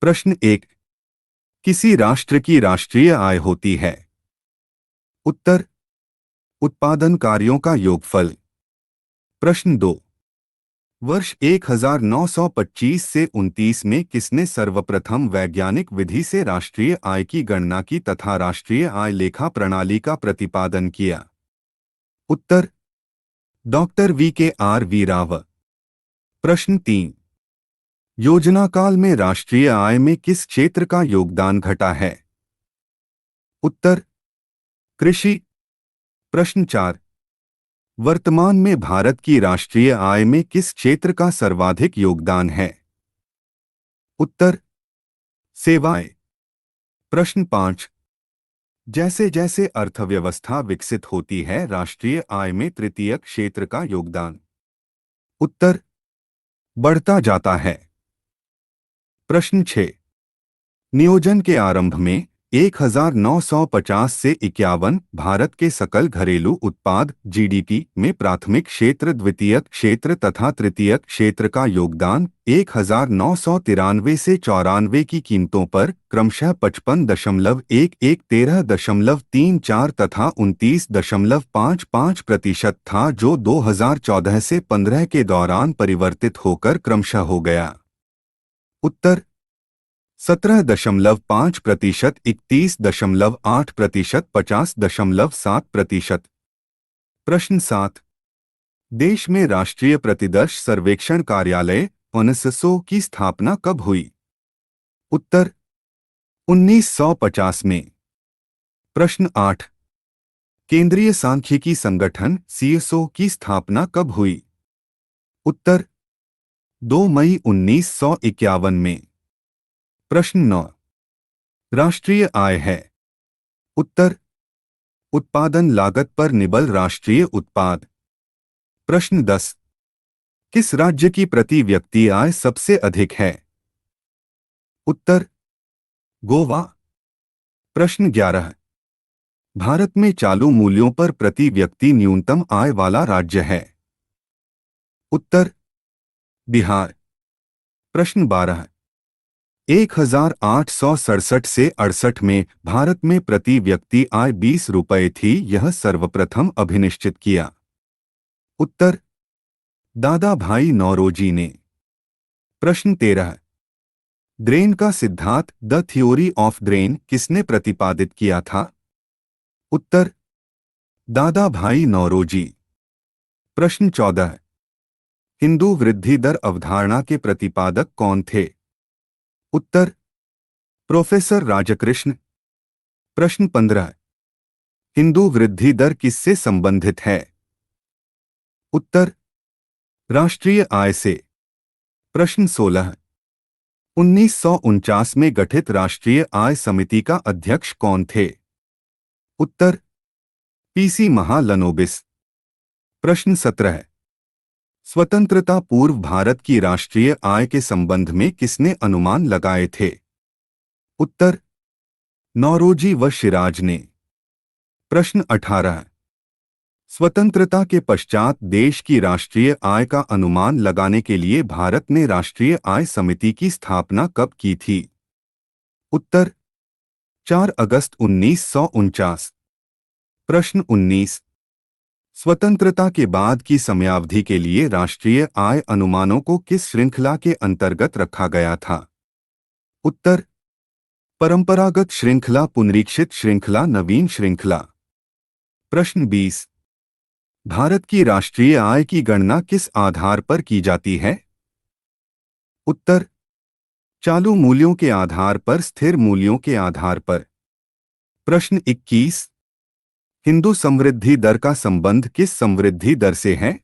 प्रश्न एक। किसी राष्ट्र की राष्ट्रीय आय होती है? उत्तर, उत्पादन कार्यों का योगफल। प्रश्न दो। वर्ष 1925 से 29 में किसने सर्वप्रथम वैज्ञानिक विधि से राष्ट्रीय आय की गणना की तथा राष्ट्रीय आय लेखा प्रणाली का प्रतिपादन किया? उत्तर, डॉक्टर वी राव। प्रश्न तीन। योजना काल में राष्ट्रीय आय में किस क्षेत्र का योगदान घटा है? उत्तर, कृषि। प्रश्न चार। वर्तमान में भारत की राष्ट्रीय आय में किस क्षेत्र का सर्वाधिक योगदान है? उत्तर, सेवाएं। प्रश्न पाँच। जैसे जैसे अर्थव्यवस्था विकसित होती है राष्ट्रीय आय में तृतीयक क्षेत्र का योगदान? उत्तर, बढ़ता जाता है। प्रश्न 6। नियोजन के आरंभ में 1950 से 51 भारत के सकल घरेलू उत्पाद जीडीपी में प्राथमिक क्षेत्र, द्वितीयक क्षेत्र तथा तृतीयक क्षेत्र का योगदान 1993 से 94 की कीमतों पर क्रमशः 55.11, 13.34 तथा 29.55% था, जो 2014 से 15 के दौरान परिवर्तित होकर क्रमशः हो गया। उत्तर, 17.5%, 31.8%, 50.7%। प्रश्न 7। देश में राष्ट्रीय प्रतिदर्श सर्वेक्षण कार्यालय (एनएसएसओ) की स्थापना कब हुई? उत्तर, 1950 में। प्रश्न 8। केंद्रीय सांख्यिकी संगठन (सीएसओ) की स्थापना कब हुई? उत्तर, 2 मई 1951 में। प्रश्न 9। राष्ट्रीय आय है? उत्तर, उत्पादन लागत पर निबल राष्ट्रीय उत्पाद। प्रश्न 10। किस राज्य की प्रति व्यक्ति आय सबसे अधिक है? उत्तर, गोवा। प्रश्न 11। भारत में चालू मूल्यों पर प्रति व्यक्ति न्यूनतम आय वाला राज्य है? उत्तर, बिहार। प्रश्न 12। 1867 से 68 में भारत में प्रति व्यक्ति आय 20 रुपये थी, यह सर्वप्रथम अभिनिश्चित किया? उत्तर, दादा भाई नौरोजी ने। प्रश्न 13। ड्रेन का सिद्धांत द थ्योरी ऑफ ड्रेन किसने प्रतिपादित किया था? उत्तर, दादा भाई नौरोजी। प्रश्न 14। हिंदू वृद्धि दर अवधारणा के प्रतिपादक कौन थे? उत्तर, प्रोफेसर राजकृष्ण। प्रश्न 15। हिंदू वृद्धि दर किससे संबंधित है? उत्तर, राष्ट्रीय आय से। प्रश्न 16। 1949 में गठित राष्ट्रीय आय समिति का अध्यक्ष कौन थे? उत्तर, पीसी महालनोबिस। प्रश्न 17। स्वतंत्रता पूर्व भारत की राष्ट्रीय आय के संबंध में किसने अनुमान लगाए थे? उत्तर, नौरोजी व सिराज ने। प्रश्न 18। स्वतंत्रता के पश्चात देश की राष्ट्रीय आय का अनुमान लगाने के लिए भारत ने राष्ट्रीय आय समिति की स्थापना कब की थी? उत्तर, 4 अगस्त 1949। प्रश्न 19। स्वतंत्रता के बाद की समयावधि के लिए राष्ट्रीय आय अनुमानों को किस श्रृंखला के अंतर्गत रखा गया था? उत्तर, परंपरागत श्रृंखला, पुनरीक्षित श्रृंखला, नवीन श्रृंखला। प्रश्न 20। भारत की राष्ट्रीय आय की गणना किस आधार पर की जाती है? उत्तर, चालू मूल्यों के आधार पर, स्थिर मूल्यों के आधार पर। प्रश्न 21। हिंदू समृद्धि दर का संबंध किस समृद्धि दर से है?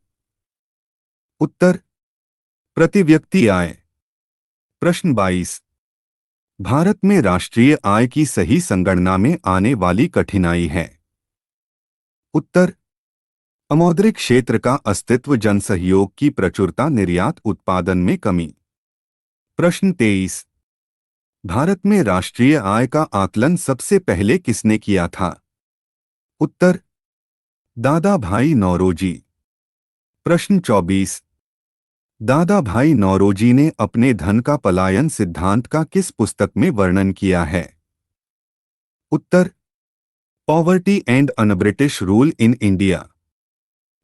उत्तर, प्रति व्यक्ति आय। प्रश्न 22। भारत में राष्ट्रीय आय की सही संगणना में आने वाली कठिनाई है? उत्तर, अमौद्रिक क्षेत्र का अस्तित्व, जनसहयोग की प्रचुरता, निर्यात उत्पादन में कमी। प्रश्न 23। भारत में राष्ट्रीय आय का आकलन सबसे पहले किसने किया था? उत्तर, दादा भाई नौरोजी। प्रश्न 24। दादा भाई नौरोजी ने अपने धन का पलायन सिद्धांत का किस पुस्तक में वर्णन किया है? उत्तर, poverty and un British rule in India.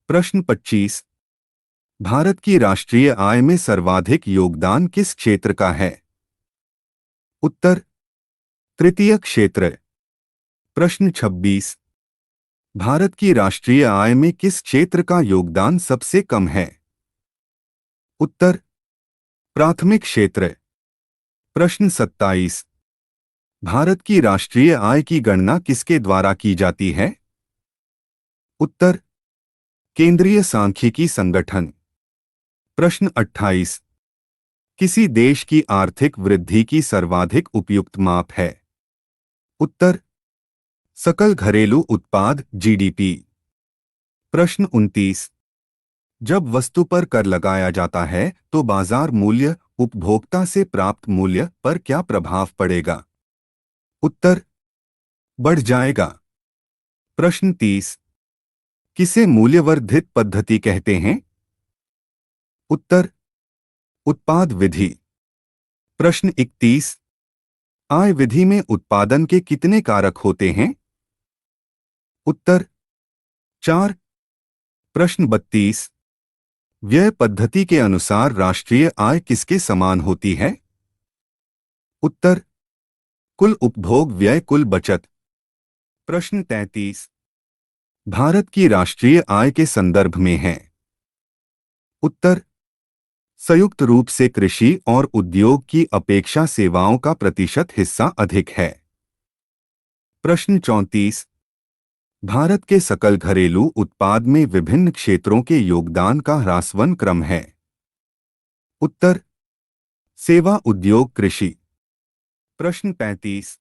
प्रश्न 25। भारत की राष्ट्रीय आय में सर्वाधिक योगदान किस क्षेत्र का है? उत्तर, तृतीय क्षेत्र। प्रश्न 26। भारत की राष्ट्रीय आय में किस क्षेत्र का योगदान सबसे कम है? उत्तर, प्राथमिक क्षेत्र। प्रश्न 27। भारत की राष्ट्रीय आय की गणना किसके द्वारा की जाती है? उत्तर, केंद्रीय सांख्यिकी संगठन। प्रश्न 28। किसी देश की आर्थिक वृद्धि की सर्वाधिक उपयुक्त माप है? उत्तर, सकल घरेलू उत्पाद जीडीपी। प्रश्न 29। जब वस्तु पर कर लगाया जाता है तो बाजार मूल्य उपभोक्ता से प्राप्त मूल्य पर क्या प्रभाव पड़ेगा? उत्तर, बढ़ जाएगा। प्रश्न 30। किसे मूल्यवर्धित पद्धति कहते हैं? उत्तर, उत्पाद विधि। प्रश्न 31। आय विधि में उत्पादन के कितने कारक होते हैं? उत्तर, 4। प्रश्न 32। व्यय पद्धति के अनुसार राष्ट्रीय आय किसके समान होती है? उत्तर, कुल उपभोग व्यय कुल बचत। प्रश्न 33। भारत की राष्ट्रीय आय के संदर्भ में है? उत्तर, संयुक्त रूप से कृषि और उद्योग की अपेक्षा सेवाओं का प्रतिशत हिस्सा अधिक है। प्रश्न 34। भारत के सकल घरेलू उत्पाद में विभिन्न क्षेत्रों के योगदान का ह्रासमान क्रम है? उत्तर, सेवा उद्योग कृषि। प्रश्न 35।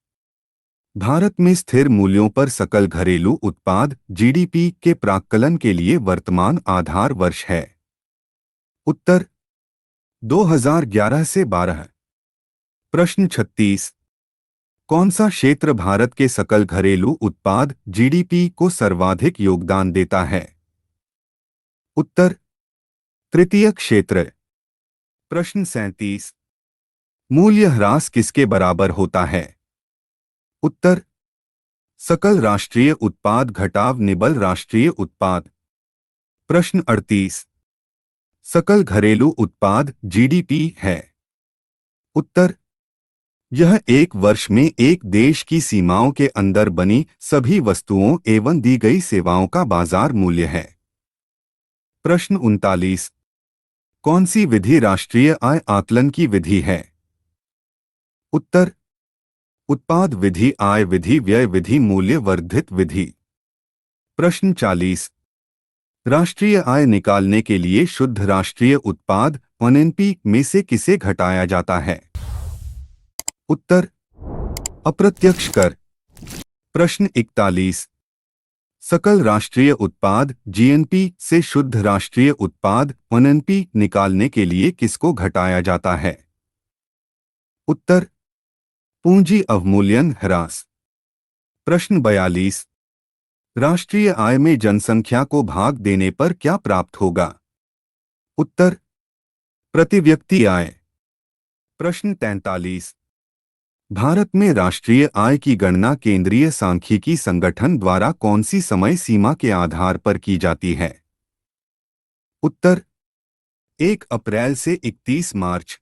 भारत में स्थिर मूल्यों पर सकल घरेलू उत्पाद जीडीपी के प्राक्कलन के लिए वर्तमान आधार वर्ष है? उत्तर, 2011 से 12। प्रश्न 36। कौन सा क्षेत्र भारत के सकल घरेलू उत्पाद जीडीपी को सर्वाधिक योगदान देता है? उत्तर, तृतीय क्षेत्र। प्रश्न 37। मूल्य ह्रास किसके बराबर होता है? उत्तर, सकल राष्ट्रीय उत्पाद घटाव निबल राष्ट्रीय उत्पाद। प्रश्न 38। सकल घरेलू उत्पाद जीडीपी है? उत्तर, यह एक वर्ष में एक देश की सीमाओं के अंदर बनी सभी वस्तुओं एवं दी गई सेवाओं का बाजार मूल्य है। प्रश्न 39। कौन सी विधि राष्ट्रीय आय आकलन की विधि है? उत्तर, उत्पाद विधि, आय विधि, व्यय विधि, मूल्य वर्धित विधि। प्रश्न 40। राष्ट्रीय आय निकालने के लिए शुद्ध राष्ट्रीय उत्पाद एनएनपी में से किसे घटाया जाता है? उत्तर, अप्रत्यक्ष कर। प्रश्न 41। सकल राष्ट्रीय उत्पाद जीएनपी से शुद्ध राष्ट्रीय उत्पाद एनएनपी निकालने के लिए किसको घटाया जाता है? उत्तर, पूंजी अवमूल्यन ह्रास। प्रश्न 42। राष्ट्रीय आय में जनसंख्या को भाग देने पर क्या प्राप्त होगा? उत्तर, प्रति व्यक्ति आय। प्रश्न 43। भारत में राष्ट्रीय आय की गणना केंद्रीय सांख्यिकी संगठन द्वारा कौन सी समय सीमा के आधार पर की जाती है? उत्तर, 1 अप्रैल से 31 मार्च।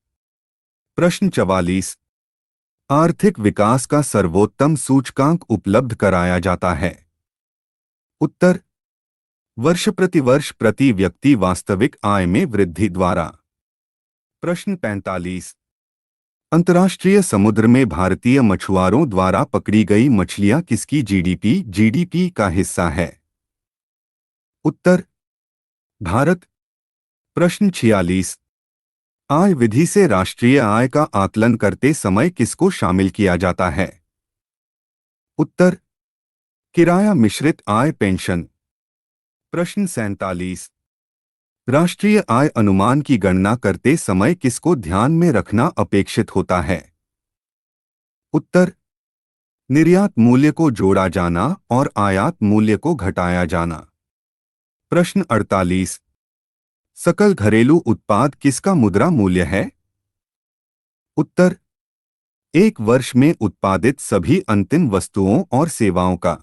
प्रश्न 44। आर्थिक विकास का सर्वोत्तम सूचकांक उपलब्ध कराया जाता है? उत्तर, वर्ष प्रतिवर्ष प्रति व्यक्ति वास्तविक आय में वृद्धि द्वारा। प्रश्न 45। अंतर्राष्ट्रीय समुद्र में भारतीय मछुआरों द्वारा पकड़ी गई मछलियां किसकी जीडीपी का हिस्सा है? उत्तर, भारत। प्रश्न 46। आय विधि से राष्ट्रीय आय का आकलन करते समय किसको शामिल किया जाता है? उत्तर, किराया मिश्रित आय पेंशन। प्रश्न 47। राष्ट्रीय आय अनुमान की गणना करते समय किसको ध्यान में रखना अपेक्षित होता है? उत्तर, निर्यात मूल्य को जोड़ा जाना और आयात मूल्य को घटाया जाना। प्रश्न 48। सकल घरेलू उत्पाद किसका मुद्रा मूल्य है? उत्तर, एक वर्ष में उत्पादित सभी अंतिम वस्तुओं और सेवाओं का।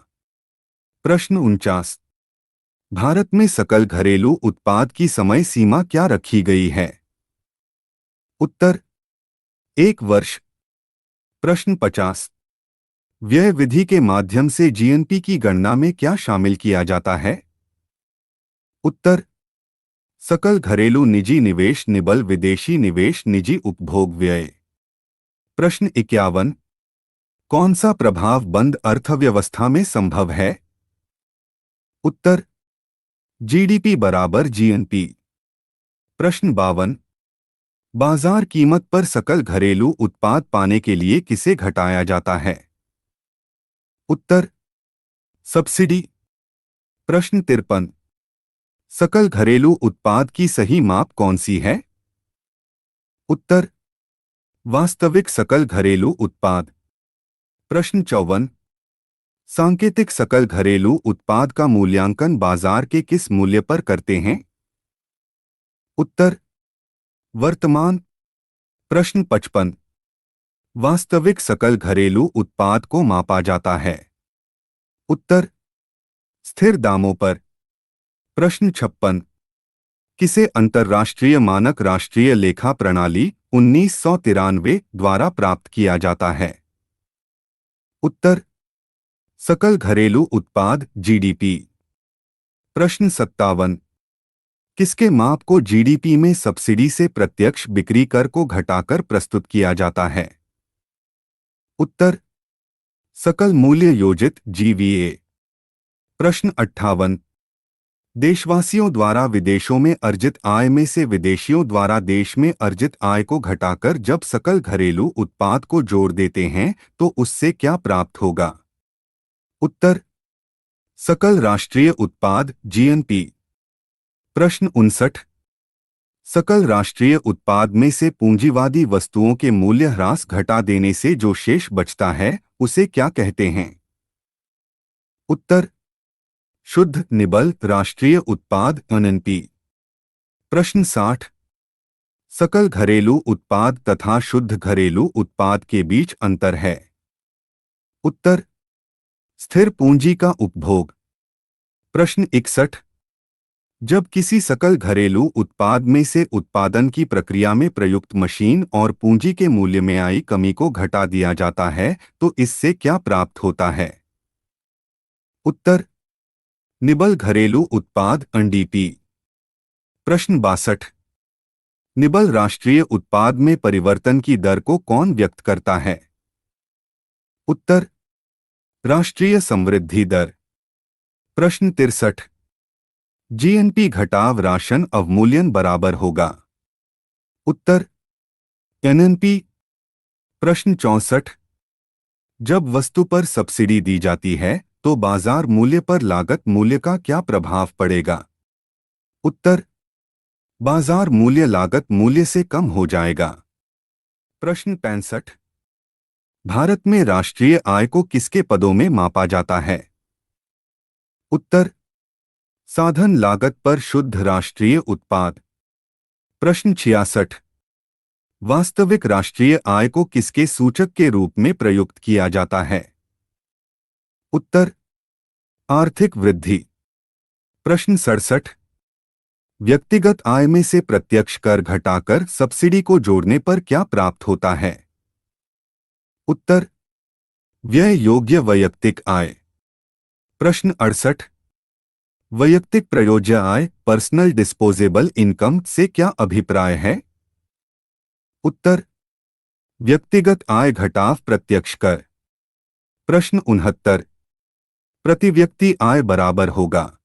प्रश्न 49। भारत में सकल घरेलू उत्पाद की समय सीमा क्या रखी गई है? उत्तर, एक वर्ष। प्रश्न 50। व्यय विधि के माध्यम से जीएनपी की गणना में क्या शामिल किया जाता है? उत्तर, सकल घरेलू निजी निवेश निबल विदेशी निवेश निजी उपभोग व्यय। प्रश्न 51। कौन सा प्रभाव बंद अर्थव्यवस्था में संभव है? उत्तर, जीडीपी बराबर जीएनपी। प्रश्न 52। बाजार कीमत पर सकल घरेलू उत्पाद पाने के लिए किसे घटाया जाता है? उत्तर, सब्सिडी। प्रश्न 53। सकल घरेलू उत्पाद की सही माप कौन सी है? उत्तर, वास्तविक सकल घरेलू उत्पाद। प्रश्न 54। सांकेतिक सकल घरेलू उत्पाद का मूल्यांकन बाजार के किस मूल्य पर करते हैं? उत्तर, वर्तमान। प्रश्न 55। वास्तविक सकल घरेलू उत्पाद को मापा जाता है? उत्तर, स्थिर दामों पर। प्रश्न 56। किसे अंतर्राष्ट्रीय मानक राष्ट्रीय लेखा प्रणाली 1993 द्वारा प्राप्त किया जाता है? उत्तर, सकल घरेलू उत्पाद जीडीपी। प्रश्न 57। किसके माप को जीडीपी में सब्सिडी से प्रत्यक्ष बिक्री कर को घटाकर प्रस्तुत किया जाता है? उत्तर, सकल मूल्य योजित जीवीए। प्रश्न 58। देशवासियों द्वारा विदेशों में अर्जित आय में से विदेशियों द्वारा देश में अर्जित आय को घटाकर जब सकल घरेलू उत्पाद को जोड़ देते हैं तो उससे क्या प्राप्त होगा? उत्तर, सकल राष्ट्रीय उत्पाद जीएनपी। प्रश्न 59। सकल राष्ट्रीय उत्पाद में से पूंजीवादी वस्तुओं के मूल्य ह्रास घटा देने से जो शेष बचता है उसे क्या कहते हैं? उत्तर, शुद्ध निबल राष्ट्रीय उत्पाद एनएनपी। प्रश्न 60। सकल घरेलू उत्पाद तथा शुद्ध घरेलू उत्पाद के बीच अंतर है? उत्तर, स्थिर पूंजी का उपभोग। प्रश्न 61। जब किसी सकल घरेलू उत्पाद में से उत्पादन की प्रक्रिया में प्रयुक्त मशीन और पूंजी के मूल्य में आई कमी को घटा दिया जाता है तो इससे क्या प्राप्त होता है? उत्तर, निबल घरेलू उत्पाद एनडीपी। प्रश्न 62। निबल राष्ट्रीय उत्पाद में परिवर्तन की दर को कौन व्यक्त करता है? उत्तर, राष्ट्रीय समृद्धि दर। प्रश्न 63। जीएनपी घटाव राशन अवमूल्यन बराबर होगा? उत्तर, एनएनपी। प्रश्न 64। जब वस्तु पर सब्सिडी दी जाती है तो बाजार मूल्य पर लागत मूल्य का क्या प्रभाव पड़ेगा? उत्तर, बाजार मूल्य लागत मूल्य से कम हो जाएगा। प्रश्न 65। भारत में राष्ट्रीय आय को किसके पदों में मापा जाता है? उत्तर, साधन लागत पर शुद्ध राष्ट्रीय उत्पाद। प्रश्न 66। वास्तविक राष्ट्रीय आय को किसके सूचक के रूप में प्रयुक्त किया जाता है? उत्तर, आर्थिक वृद्धि। प्रश्न 67। व्यक्तिगत आय में से प्रत्यक्ष कर घटाकर सब्सिडी को जोड़ने पर क्या प्राप्त होता है? उत्तर, व्यय योग्य वैयक्तिक आय। प्रश्न 68। वैयक्तिक प्रयोज्य आय पर्सनल डिस्पोजेबल इनकम से क्या अभिप्राय है? उत्तर, व्यक्तिगत आय घटाव प्रत्यक्ष कर। प्रश्न 69। प्रति व्यक्ति आय बराबर होगा?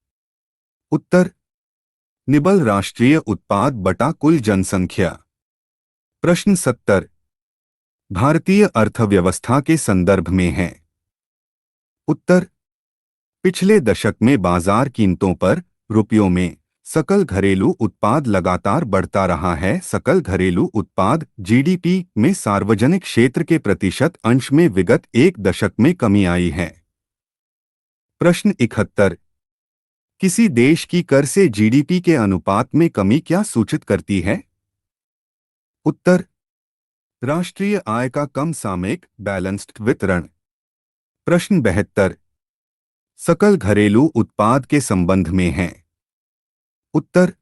उत्तर, निबल राष्ट्रीय उत्पाद बटा कुल जनसंख्या। प्रश्न 70। भारतीय अर्थव्यवस्था के संदर्भ में है? उत्तर, पिछले दशक में बाजार कीमतों पर रुपयों में सकल घरेलू उत्पाद लगातार बढ़ता रहा है। सकल घरेलू उत्पाद जीडीपी में सार्वजनिक क्षेत्र के प्रतिशत अंश में विगत एक दशक में कमी आई है। प्रश्न 71। किसी देश की कर से जीडीपी के अनुपात में कमी क्या सूचित करती है? उत्तर, राष्ट्रीय आय का कम सामयिक बैलेंस्ड वितरण। प्रश्न 72, सकल घरेलू उत्पाद के संबंध में है। उत्तर,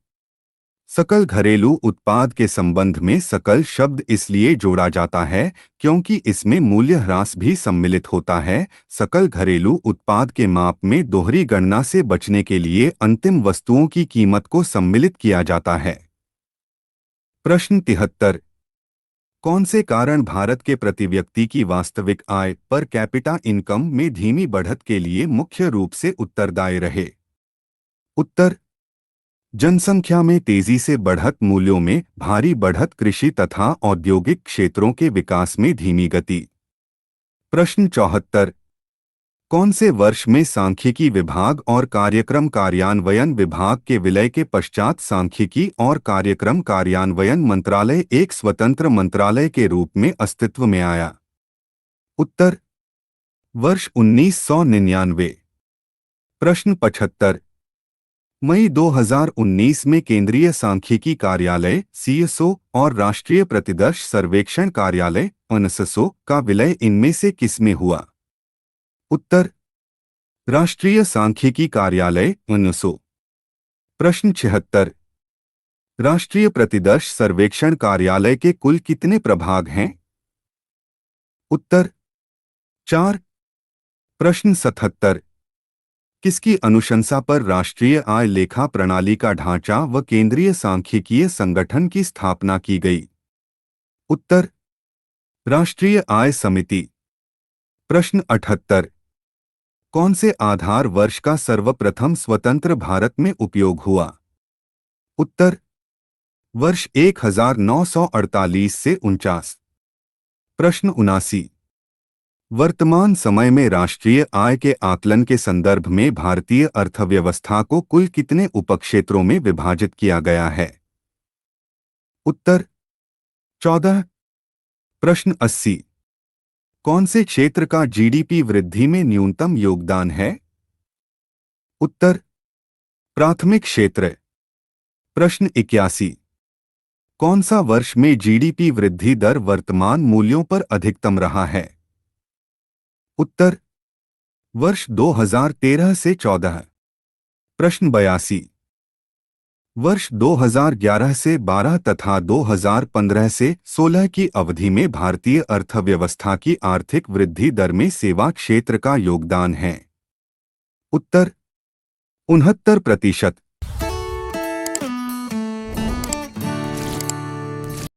सकल घरेलू उत्पाद के संबंध में सकल शब्द इसलिए जोड़ा जाता है क्योंकि इसमें मूल्य ह्रास भी सम्मिलित होता है। सकल घरेलू उत्पाद के माप में दोहरी गणना से बचने के लिए अंतिम वस्तुओं की कीमत को सम्मिलित किया जाता है। प्रश्न 73, कौन से कारण भारत के प्रति व्यक्ति की वास्तविक आय पर कैपिटा इनकम में धीमी बढ़त के लिए मुख्य रूप से उत्तरदायी रहे? उत्तर, जनसंख्या में तेजी से बढ़त, मूल्यों में भारी बढ़त, कृषि तथा औद्योगिक क्षेत्रों के विकास में धीमी गति। प्रश्न 74, कौन से वर्ष में सांख्यिकी विभाग और कार्यक्रम कार्यान्वयन विभाग के विलय के पश्चात सांख्यिकी और कार्यक्रम कार्यान्वयन मंत्रालय एक स्वतंत्र मंत्रालय के रूप में अस्तित्व में आया? उत्तर, वर्ष 1999। प्रश्न 75, मई 2019 में केंद्रीय सांख्यिकी कार्यालय (सीएसओ) और राष्ट्रीय प्रतिदर्श सर्वेक्षण कार्यालय (एनएसएसओ) का विलय इनमें से किसमें हुआ? उत्तर, राष्ट्रीय सांख्यिकी कार्यालय (एनएसओ). प्रश्न 76, राष्ट्रीय प्रतिदर्श सर्वेक्षण कार्यालय के कुल कितने प्रभाग हैं? उत्तर, 4। प्रश्न 77, किसकी अनुशंसा पर राष्ट्रीय आय लेखा प्रणाली का ढांचा व केंद्रीय सांख्यिकीय संगठन की स्थापना की गई? उत्तर, राष्ट्रीय आय समिति। प्रश्न 78, कौन से आधार वर्ष का सर्वप्रथम स्वतंत्र भारत में उपयोग हुआ? उत्तर, वर्ष 1948 से 49। प्रश्न 79, वर्तमान समय में राष्ट्रीय आय के आकलन के संदर्भ में भारतीय अर्थव्यवस्था को कुल कितने उपक्षेत्रों में विभाजित किया गया है? उत्तर, 14। प्रश्न 80, कौन से क्षेत्र का जीडीपी वृद्धि में न्यूनतम योगदान है? उत्तर, प्राथमिक क्षेत्र। प्रश्न 81, कौन सा वर्ष में जीडीपी वृद्धि दर वर्तमान मूल्यों पर अधिकतम रहा है? उत्तर, वर्ष 2013 से 14। प्रश्न 82, वर्ष 2011 से 12 तथा 2015 से 16 की अवधि में भारतीय अर्थव्यवस्था की आर्थिक वृद्धि दर में सेवा क्षेत्र का योगदान है? उत्तर, 69%।